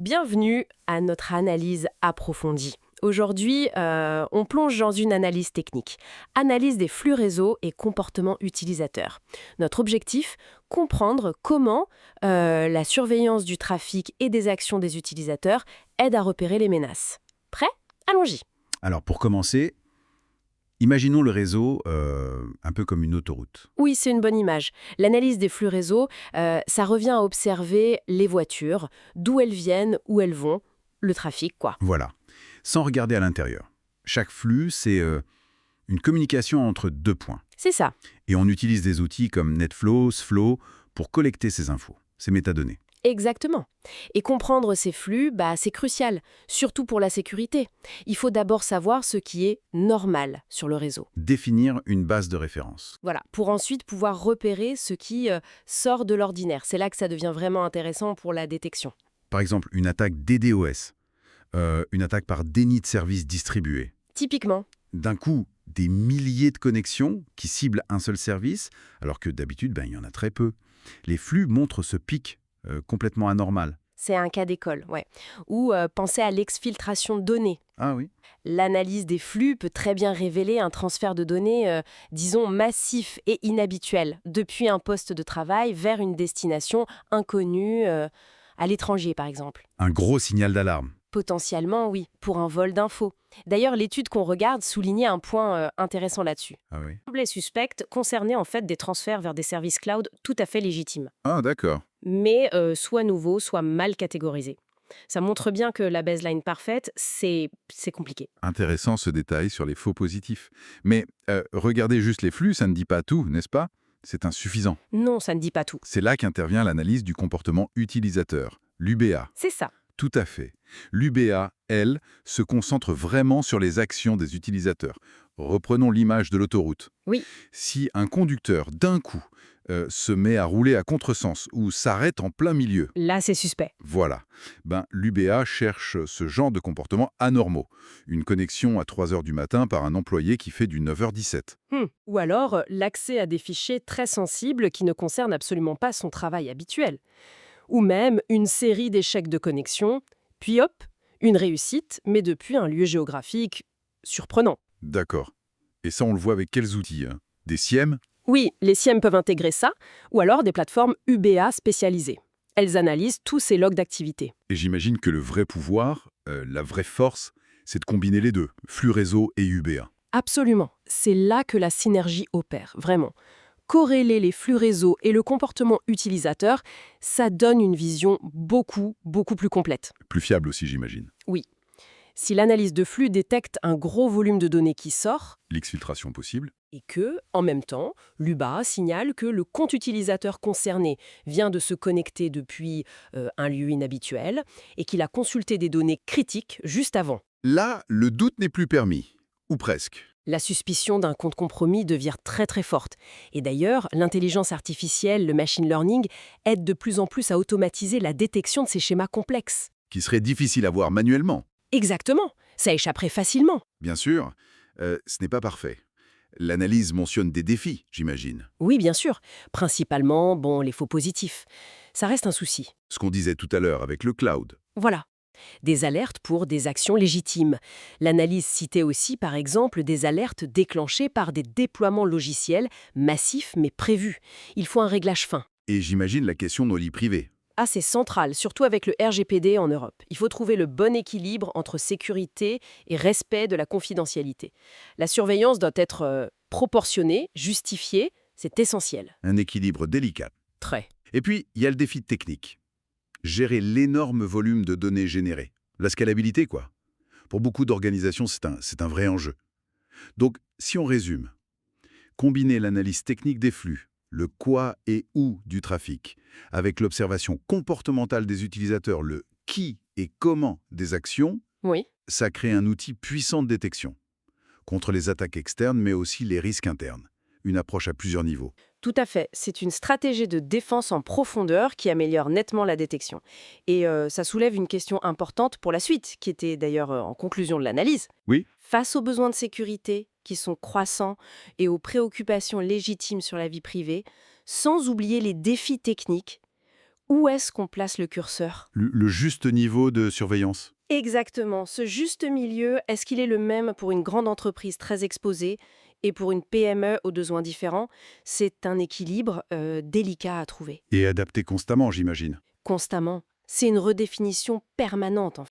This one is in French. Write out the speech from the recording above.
Bienvenue à notre analyse approfondie. Aujourd'hui, on plonge dans une analyse technique. Analyse des flux réseau et comportements utilisateurs. Notre objectif, comprendre comment la surveillance du trafic et des actions des utilisateurs aide à repérer les menaces. Prêt? Allons-y. Alors pour commencer, imaginons le réseau un peu comme une autoroute. Oui, c'est une bonne image. L'analyse des flux réseau, ça revient à observer les voitures, d'où elles viennent, où elles vont, le trafic, quoi. Voilà, sans regarder à l'intérieur. Chaque flux, c'est une communication entre deux points. C'est ça. Et on utilise des outils comme NetFlow, Sflow pour collecter ces infos, ces métadonnées. Exactement. Et comprendre ces flux, c'est crucial, surtout pour la sécurité. Il faut d'abord savoir ce qui est normal sur le réseau. Définir une base de référence. Voilà, pour ensuite pouvoir repérer ce qui sort de l'ordinaire. C'est là que ça devient vraiment intéressant pour la détection. Par exemple, une attaque DDoS, une attaque par déni de service distribué. Typiquement. D'un coup, des milliers de connexions qui ciblent un seul service, alors que d'habitude, il y en a très peu. Les flux montrent ce pic complètement anormal. C'est un cas d'école, ouais. Ou pensez à l'exfiltration de données. Ah oui. L'analyse des flux peut très bien révéler un transfert de données, disons, massif et inhabituel, depuis un poste de travail vers une destination inconnue, à l'étranger par exemple. Un gros signal d'alarme. Potentiellement, oui, pour un vol d'infos. D'ailleurs, l'étude qu'on regarde soulignait un point intéressant là-dessus. Ah oui. Les suspects concernaient en fait des transferts vers des services cloud tout à fait légitimes, Ah d'accord. mais soit nouveaux, soit mal catégorisés. Ça montre bien que la baseline parfaite, c'est compliqué. Intéressant ce détail sur les faux positifs. Mais regarder juste les flux, ça ne dit pas tout, n'est-ce pas? C'est insuffisant. Non, ça ne dit pas tout. C'est là qu'intervient l'analyse du comportement utilisateur, l'UBA. C'est ça. Tout à fait. L'UBA, elle, se concentre vraiment sur les actions des utilisateurs. Reprenons l'image de l'autoroute. Oui. Si un conducteur, d'un coup, se met à rouler à contresens ou s'arrête en plein milieu, Là, c'est suspect. voilà, l'UBA cherche ce genre de comportements anormaux. Une connexion à 3 heures du matin par un employé qui fait du 9h17. Ou alors, l'accès à des fichiers très sensibles qui ne concernent absolument pas son travail habituel. Ou même une série d'échecs de connexion, puis hop, une réussite, mais depuis un lieu géographique surprenant. D'accord. Et ça, on le voit avec quels outils, hein? Des SIEM? Oui, les SIEM peuvent intégrer ça, ou alors des plateformes UBA spécialisées. Elles analysent tous ces logs d'activité. Et j'imagine que le vrai pouvoir, la vraie force, c'est de combiner les deux, flux réseau et UBA. Absolument, c'est là que la synergie opère, vraiment. Corréler les flux réseau et le comportement utilisateur, ça donne une vision beaucoup plus complète. Plus fiable aussi, j'imagine. Oui. Si l'analyse de flux détecte un gros volume de données qui sort, L'exfiltration possible. et que, en même temps, l'UBA signale que le compte utilisateur concerné vient de se connecter depuis un lieu inhabituel et qu'il a consulté des données critiques juste avant. Là, le doute n'est plus permis. Ou presque. La suspicion d'un compte compromis devient très forte. Et d'ailleurs, l'intelligence artificielle, le machine learning, aide de plus en plus à automatiser la détection de ces schémas complexes. Qui serait difficile à voir manuellement. Exactement, ça échapperait facilement. Bien sûr, ce n'est pas parfait. L'analyse mentionne des défis, j'imagine. Oui, bien sûr. Principalement, les faux positifs. Ça reste un souci. Ce qu'on disait tout à l'heure avec le cloud. Voilà. Des alertes pour des actions légitimes. L'analyse citait aussi, par exemple, des alertes déclenchées par des déploiements logiciels massifs mais prévus. Il faut un réglage fin. Et j'imagine la question de nos lits privés. Ah, c'est central, surtout avec le RGPD en Europe. Il faut trouver le bon équilibre entre sécurité et respect de la confidentialité. La surveillance doit être proportionnée, justifiée, c'est essentiel. Un équilibre délicat. Très. Et puis, il y a le défi technique. Gérer l'énorme volume de données générées. La scalabilité, quoi. Pour beaucoup d'organisations, c'est un vrai enjeu. Donc, si on résume, combiner l'analyse technique des flux, le quoi et où du trafic, avec l'observation comportementale des utilisateurs, le qui et comment des actions, Oui. ça crée un outil puissant de détection. Contre les attaques externes, mais aussi les risques internes. Une approche à plusieurs niveaux. Tout à fait. C'est une stratégie de défense en profondeur qui améliore nettement la détection. Et ça soulève une question importante pour la suite, qui était d'ailleurs en conclusion de l'analyse. Oui. Face aux besoins de sécurité qui sont croissants et aux préoccupations légitimes sur la vie privée, sans oublier les défis techniques, Où est-ce qu'on place le curseur? Le juste niveau de surveillance. Exactement. Ce juste milieu, est-ce qu'il est le même pour une grande entreprise très exposée et pour une PME aux besoins différents? C'est un équilibre délicat à trouver. Et adapté constamment, j'imagine. Constamment. C'est une redéfinition permanente, en fait.